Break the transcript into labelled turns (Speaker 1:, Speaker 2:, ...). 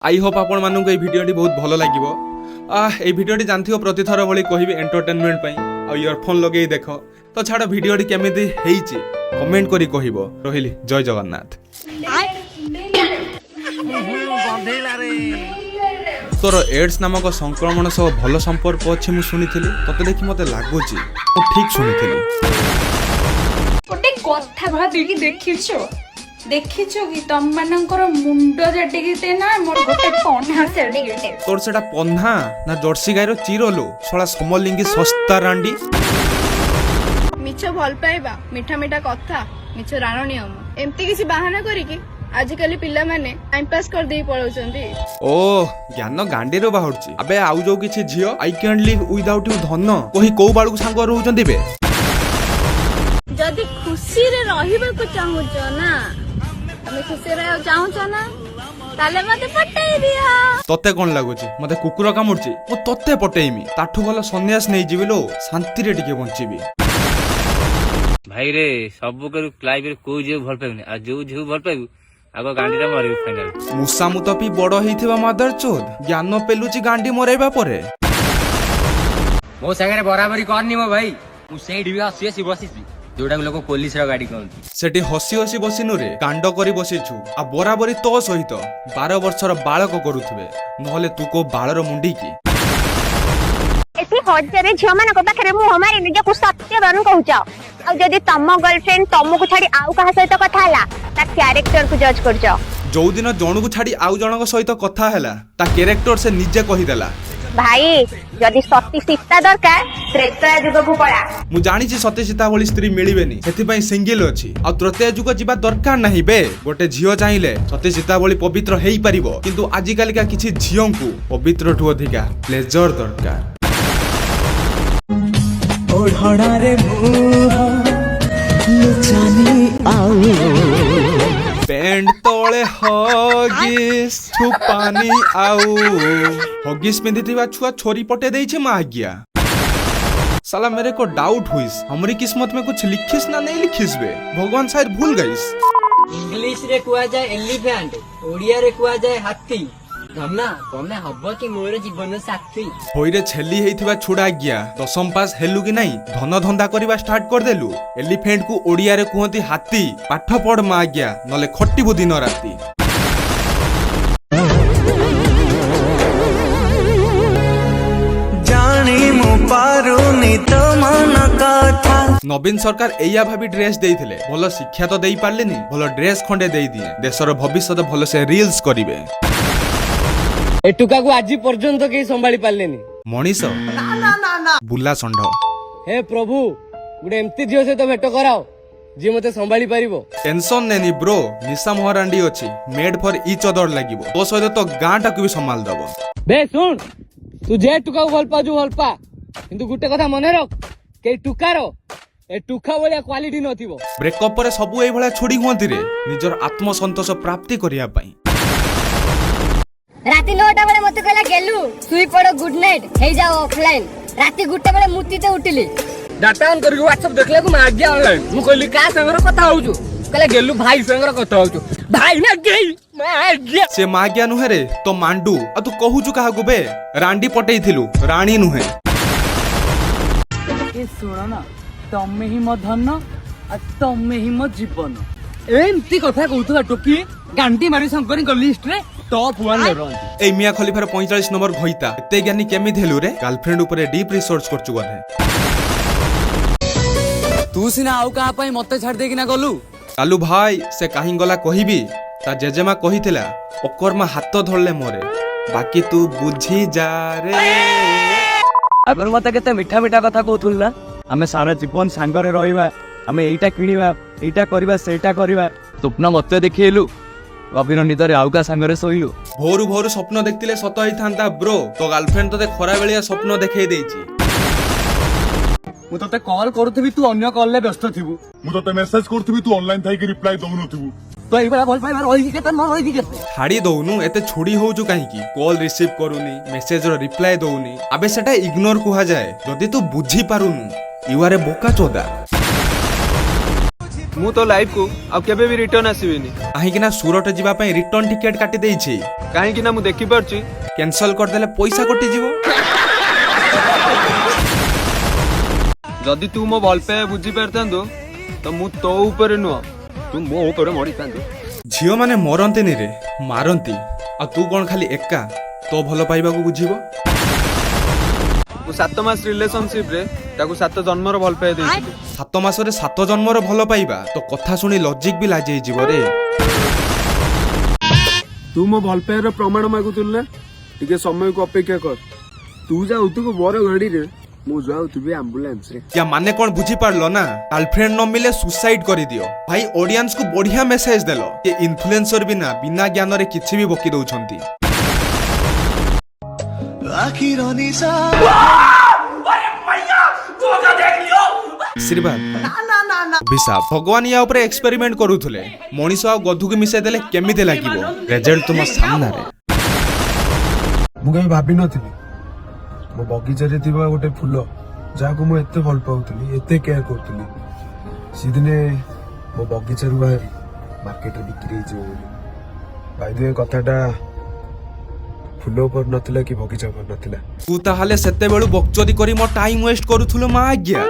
Speaker 1: I hope आपण मानू को भिडियोटी बहुत भल लगे। ये भिडियोटी जानथियो प्रति थर भली कहबी एंटरटेनमेंट पई आ इयरफोन लगे देख तो छाड़ भिडियोटी केमिति हेइची कमेंट करी कहबो। रहिली जय जगन्नाथ। तोर एड्स नामक संक्रमण सब भल संपर्क अछि मु सुनिथिली तते देखि मते लागुची तो ठीक सुनिथिली।
Speaker 2: गोटे कथा भाबी देखिछो कि तम मानकर मुंड जटिगिते ना मोर गोटे पन्हा सेडिगिते
Speaker 1: तोर सेटा पन्हा ना जर्सी गायरो चिरोलो सोला समलिंगी सस्ता रांडी
Speaker 3: मिछ भल पाइबा मिठा मिठा कथा मिछ राण नियम एमती किसी बहाना करिकी आजिकली पिला माने टाइम पास कर देई पळौचंती।
Speaker 1: ओ ज्ञान गांडी रो बाहुरची अबे आउ जो किछि झियो I can live without you धन कोही को बाळू सांग रहउचंती बे
Speaker 3: जदी खुशी रे रहिबा को चाहूच ना तमे खुशी रे चाहूच ना ताले मते पटई दिया।
Speaker 1: तते कोन लागुची मते कुकुर कामुरची ओ तते पटेइमी ताठू भलो सन्यास नै जिबिलो शांति रे टिके बंचीबी।
Speaker 4: भाई रे सब कर लाइफ रे कोई जे भल पाइबनी आ जो जो भल पाइबू आगो गांडी रे मारिबू फाइनल
Speaker 1: मुसा मुतपी बड़ हेइथिबा मदर चोद ज्ञान पेलुची गांडी मरेबा परे
Speaker 5: मो संगे बराबरी करनी मो भाई मु सेही हसी हसी बसिसी जोडा लोक पुलिस रा गाड़ी कहंती
Speaker 1: सेठी हसी हसी बसिनु रे कांड करी बसिछु आ बराबरी तो सहित 12 वर्षर बालक करूथबे नहले तू को बाळर मुंडी की
Speaker 6: एती हजारे झियो मान को पाखरे मु हमारे निज को सत्य बानु कहउचाओ आ जदी तम गर्लफ्रेंड तमको छाडी आउ कहा सहित कथा हला ता कैरेक्टर को जज करजो।
Speaker 1: जो दिन जणु को छाडी आउ जनक सहित कथा हला ता कैरेक्टर से निजे कहि देला
Speaker 6: भाई जदी सती सीता दरकार त्रेता जुग को पड़ा
Speaker 1: मु जानि छी सती सीता वाली स्त्री मिलिबेनी सेति पई सिंगल अछि आ तृतीय जुग जिबा दरकार नाही बे गोटे झियो चाहिले सती सीता वाली पवित्र हेई परिबो किंतु आजि काली का किछि झियों को पवित्र ठु अधिका प्लेजर दरकार।
Speaker 7: ओढ़ना रे मुह लुचानी आउ
Speaker 1: पेंट तोळे हगिस छुपानी आउ हगिस पिंधिथिबा छुआ छोरी पटे देइछे मा आज्ञा साला मेरे को डाउट हुइस हमरी किस्मत में कुछ लिखिस ना नहीं लिखिस बे भगवान शायद भूल गइस।
Speaker 5: इंग्लिश रे कुआ जाय एलिफेंट ओडिया रे कुआ जाय हाथी धन्ना तमे हबो कि मोर जीवन साथी
Speaker 1: होई रे छेली हेइथिबा छुडा आज्ञा दशम पास हेलु कि नहीं धन धंदा करबा स्टार्ट कर देलु एलिफेंट को ओडिया रे कहंती हाथी पाठ पढ़ मा आज्ञा नले खट्टिबु दिन राती।
Speaker 7: जानी मु पारुनी तो मन कथा
Speaker 1: नवीन सरकार एया भाभी ड्रेस देइथिले भलो शिक्षा तो देई पारलेनी भलो ड्रेस खंडे देई दिए देशर भविष्य भलो से रील्स करिवे
Speaker 5: ए टुका को आजि पर्यंत के संभाली पारलेनी
Speaker 1: मनीष बुला संढ
Speaker 5: हे प्रभु गुडे एम्ति दियो से तो भेट कराओ जे मते संभाली पारिबो
Speaker 1: टेंशन नेनी ब्रो निशा मोहरांडी अछि मेड फॉर ईच अदर लागिवो तो सहित तो गांटा को भी संभाल दबो।
Speaker 5: बे सुन तू जे टुका को भल पाजु भल पा किंतु गुटे कथा मने रख के टुकार ए टुका वाला क्वालिटी नथिबो
Speaker 1: ब्रेकअप पर सब एई भला छोड़ी हुंती रे निजर आत्म संतोष प्राप्ति करिया पई
Speaker 6: राती 9टा बेले मते कहला गेलु सुई पड़ो गुड नाइट हे जाओ ऑफलाइन राती 2टा बेले मुतीते उठिली
Speaker 5: डाटा ऑन करके व्हाट्सएप देखले को मार दिया ऑनलाइन मु कहली का संगर कथा होजु कहले गेलु भाई संगर कथा होजु भाई ना गई मार दिया
Speaker 1: से माग्या नुहे रे तो मांडू आ तू कहूचु काहा गुबे रांडी पटेइथिलु रानी नुहे
Speaker 7: ए सुनो ना तमे ही मो धन आ तमे ही मो जीवन
Speaker 5: एमती कथा कहउथला टोकी गांडी मारी शंकरी को लिस्ट रे टॉप 1 रे रहंती
Speaker 1: ए मिया खलीफार 45 नंबर घइता एते ज्ञानी केमि धेलु रे गर्लफ्रेंड ऊपर डीप रिसर्च करचु गथे
Speaker 5: तू सिना आउ कहा पई मते छाड़ दे कि ना गलु
Speaker 1: कालू भाई से काहि गला कहिबी ता जेजेमा कहिथिला ओकरमा हाथ धरले मोरे बाकी तू बुझी जा रे
Speaker 7: अपन मते केते मीठा मीठा कथा कहथुल ना हमें सारा जीवन सांगरे रहिबा हमें एइटा किनिबा एइटा करबा सेटा करबा स्वप्न मते देखिएलु अभिन निदरे आउका सांगरे सोइलु
Speaker 1: भोरु भोरु स्वप्न देखतिले सत होई थांता ब्रो तो गर्लफ्रेंड तते खरा बेलिया स्वप्न देखै देइची
Speaker 7: मु तते कॉल करूथबी तू अन्य कॉल ले व्यस्त थिबु
Speaker 8: मु तते मेसेज करथबी तू ऑनलाइन थाई के रिप्लाई दउनु थिबु
Speaker 7: तो एई बड़ा बोल पाइबा रही के त न रही के
Speaker 1: हाड़ी दउनु एते छोड़ी होउचु काहे की कॉल रिसीव करूनी मेसेज रो रिप्लाई दउनी अबे सेटा इग्नोर कुहा जाए जदी तू बुझी पारुनु यू आर ए बोका चोदा
Speaker 9: ମୁଁ ତୋ ଲାଇଫ୍ କୁ ଆଉ କେବେ ବି ରିଟର୍ନ ଆସିବିନି।
Speaker 1: କାହିଁକି ନା ସୁରଟ ଯିବା ପାଇଁ ରିଟର୍ନ ଟିକେଟ କାଟି ଦେଇଛି।
Speaker 9: କାହିଁକି ନା ମୁଁ ଦେଖିପାରୁଛି
Speaker 1: କ୍ୟାନସଲ କରିଦେଲେ ପଇସା କଟିଯିବ।
Speaker 9: ଯଦି ତୁ ମୋ ଭଲ ପାଇବା ବୁଝିପାରିଥାନ୍ତୁ ତ ମୁଁ ତୋ ଉପରେ ନୁହଁ ତୁ ମୋ ଉପରେ ମରିଥାନ୍ତୁ।
Speaker 1: ଝିଅ ମାନେ ମରନ୍ତିନି ରେ, ମାରନ୍ତି। ଆଉ ତୁ କଣ ଖାଲି ଏକା ତୋ ଭଲ ପାଇବାକୁ ବୁଝିବ?
Speaker 9: ମୁଁ 7 ମାସ ରିଲେସନସିପ ରେ ତାକୁ 7 ଜନ୍ମର ଭଲ ପାଇବା ଦେଇଥିଲି।
Speaker 1: 7 ମାସରେ 7 ଜନ୍ମର ଭଲ ପାଇବା? ତ କଥା ଶୁଣି ଲଜିକ ବି ଲାଜ ହେଇଯିବ ରେ।
Speaker 9: ତୁ ମୋ ଭଲ ପାଇବାର ପ୍ରମାଣ ମାଗୁଥିଲୁ ନା? ଟିକେ ସମୟକୁ ଅପେକ୍ଷା କର। ତୁ ଯାଉଥିବୁ ବର ଗାଡିରେ, ମୁଁ ଯାଉଥିବି ଆମ୍ବୁଲାନ୍ସ ରେ।
Speaker 1: या माने कौन बुझी पारलो ना? गर्लफ्रेंड न मिले सुसाइड कर दियो। भाई ऑडियंस को बढ़िया मेसेज देलो। ये इन्फ्लुएंसर बिना बिना ज्ञान रे किछि भी बकी दउछंती। आशीर्वाद अभिशाप भगवान या ऊपर एक्सपेरिमेंट करूथले। मनीष आ गधु के मिसे देले केमिते लागिवो? रिजल्ट तुम सामना रे।
Speaker 9: ମୁଁ କେବେ ଭାବି ନଥିଲି ମୋ ବଗିଚାରେ ଥିବା ଗୋଟେ ଫୁଲ ଯାହାକୁ ମୁଁ ଏତେ ଭଲ ପାଉଥିଲି, ଏତେ କେୟାର କରୁଥିଲି, ସେଦିନେ ମୋ ବଗିଚାରୁ ବାହାରି ମାର୍କେଟରେ ବିକ୍ରି ହେଇଯିବ ବୋଲି। ଭାଇ କଥାଟା ଫୁଲ ଉପରେ ନଥିଲା କି ବଗିଚା ଉପରେ ନଥିଲା।
Speaker 1: तू ताहाले सेते बेलु बकचोदी करी मो टाइम वेस्ट करूथुलो मा आज्ञा।